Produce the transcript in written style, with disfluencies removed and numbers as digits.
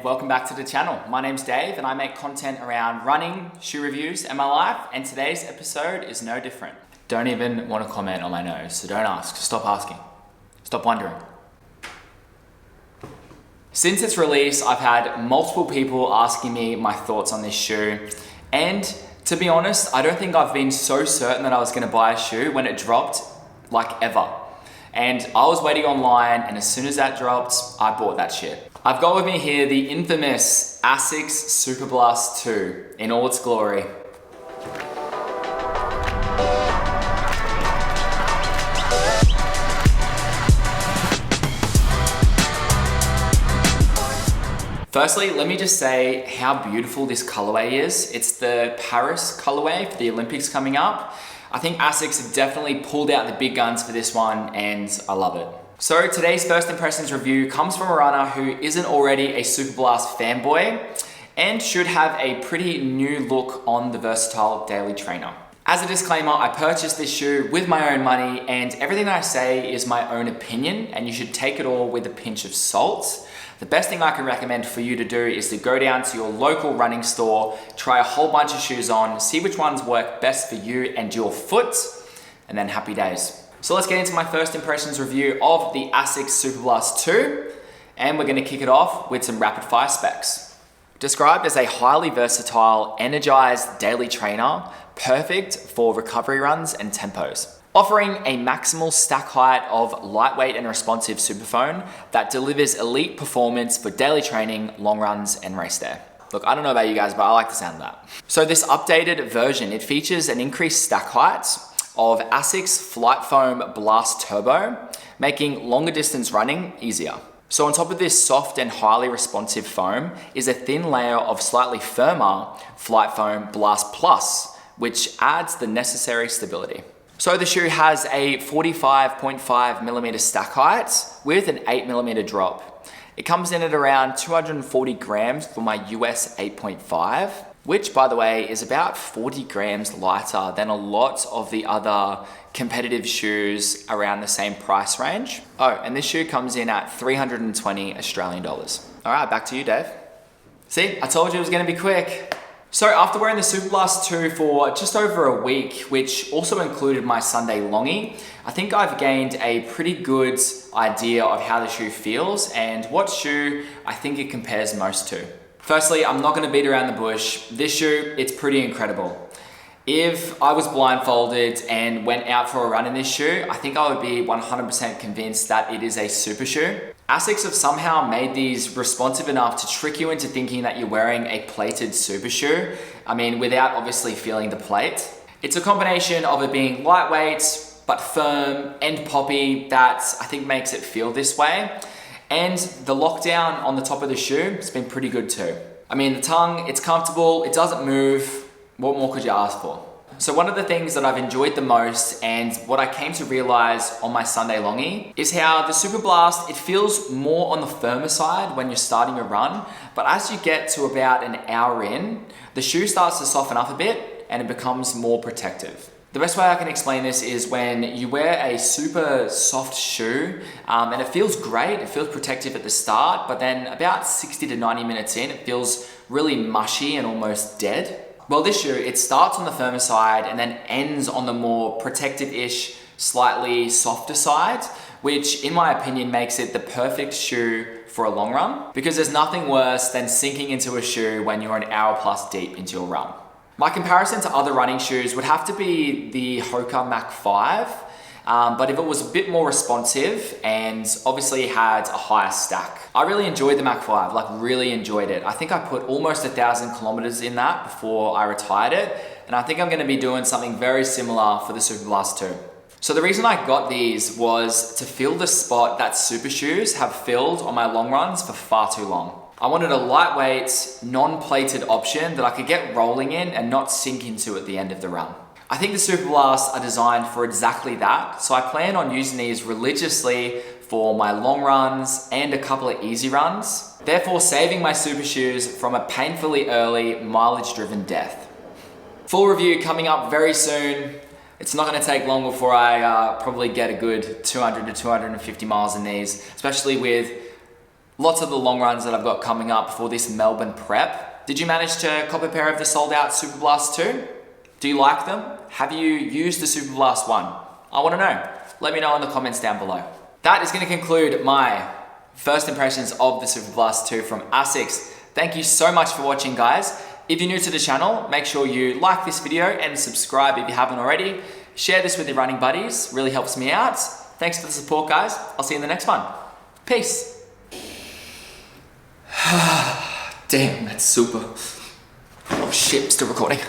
welcome back to the channel. My name's Dave and I make content around running, shoe reviews, and my life, and today's episode is no different. Don't even want to comment on my nose, so don't ask. Stop asking. Stop wondering. Since its release, I've had multiple people asking me my thoughts on this shoe, and to be honest, I don't think I've been so certain that I was going to buy a shoe when it dropped, like ever. And I was waiting online, and as soon as that dropped, I bought that shit. I've got with me here the infamous ASICS SUPERBLAST 2 in all its glory. Firstly, let me just say how beautiful this colorway is. It's the Paris colorway for the Olympics coming up. I think ASICS have definitely pulled out the big guns for this one, and I love it. So today's first impressions review comes from a runner who isn't already a SUPERBLAST fanboy and should have a pretty new look on the versatile daily trainer. As a disclaimer, I purchased this shoe with my own money, and everything that I say is my own opinion, and you should take it all with a pinch of salt. The best thing I can recommend for you to do is to go down to your local running store, try a whole bunch of shoes on, see which ones work best for you and your foot, and then happy days. So let's get into my first impressions review of the ASICS SUPERBLAST 2, and we're going to kick it off with some rapid fire specs. Described as a highly versatile, energized daily trainer, perfect for recovery runs and tempos. Offering a maximal stack height of lightweight and responsive superfoam that delivers elite performance for daily training, long runs, and race day. Look, I don't know about you guys, but I like the sound of that. So this updated version, it features an increased stack height of ASICS Flight Foam Blast Turbo, making longer distance running easier. So on top of this soft and highly responsive foam is a thin layer of slightly firmer Flight Foam Blast Plus, which adds the necessary stability. So the shoe has a 45.5mm stack height with an 8mm drop. It comes in at around 240 grams for my US 8.5, which by the way is about 40 grams lighter than a lot of the other competitive shoes around the same price range. Oh, and this shoe comes in at 320 Australian dollars. All right, back to you, Dave. See, I told you it was gonna be quick. So after wearing the SUPERBLAST 2 for just over a week, which also included my Sunday longie, I think I've gained a pretty good idea of how the shoe feels and what shoe I think it compares most to. Firstly, I'm not gonna beat around the bush. This shoe, it's pretty incredible. If I was blindfolded and went out for a run in this shoe, I think I would be 100% convinced that it is a super shoe. ASICS have somehow made these responsive enough to trick you into thinking that you're wearing a plated super shoe. I mean, without obviously feeling the plate. It's a combination of it being lightweight, but firm and poppy that I think makes it feel this way. And the lockdown on the top of the shoe has been pretty good too. I mean, the tongue, it's comfortable, it doesn't move. What more could you ask for? So one of the things that I've enjoyed the most and what I came to realize on my Sunday longie is how the SUPERBLAST, it feels more on the firmer side when you're starting a run, but as you get to about an hour in, the shoe starts to soften up a bit and it becomes more protective. The best way I can explain this is when you wear a super soft shoe and it feels great, it feels protective at the start, but then about 60 to 90 minutes in, it feels really mushy and almost dead. Well, this shoe, it starts on the firmer side and then ends on the more protective-ish, slightly softer side, which in my opinion makes it the perfect shoe for a long run because there's nothing worse than sinking into a shoe when you're an hour plus deep into your run. My comparison to other running shoes would have to be the Hoka Mach 5, but if it was a bit more responsive and obviously had a higher stack. I really enjoyed the Mach 5, like really enjoyed it. I think I put almost 1,000 kilometers in that before I retired it, and I think I'm gonna be doing something very similar for the SUPERBLAST 2. So the reason I got these was to fill the spot that super shoes have filled on my long runs for far too long. I wanted a lightweight, non-plated option that I could get rolling in and not sink into at the end of the run. I think the SUPERBLAST are designed for exactly that, so I plan on using these religiously for my long runs and a couple of easy runs, therefore saving my super shoes from a painfully early mileage-driven death. Full review coming up very soon. It's not going to take long before I probably get a good 200 to 250 miles in these, especially with lots of the long runs that I've got coming up for this Melbourne prep. Did you manage to cop a pair of the sold out Superblast 2? Do you like them? Have you used the Superblast 1? I want to know. Let me know in the comments down below. That is going to conclude my first impressions of the Superblast 2 from ASICS. Thank you so much for watching, guys. If you're new to the channel, make sure you like this video and subscribe if you haven't already. Share this with your running buddies, really helps me out. Thanks for the support, guys. I'll see you in the next one. Peace. Damn, that's super. Oh shit, still recording.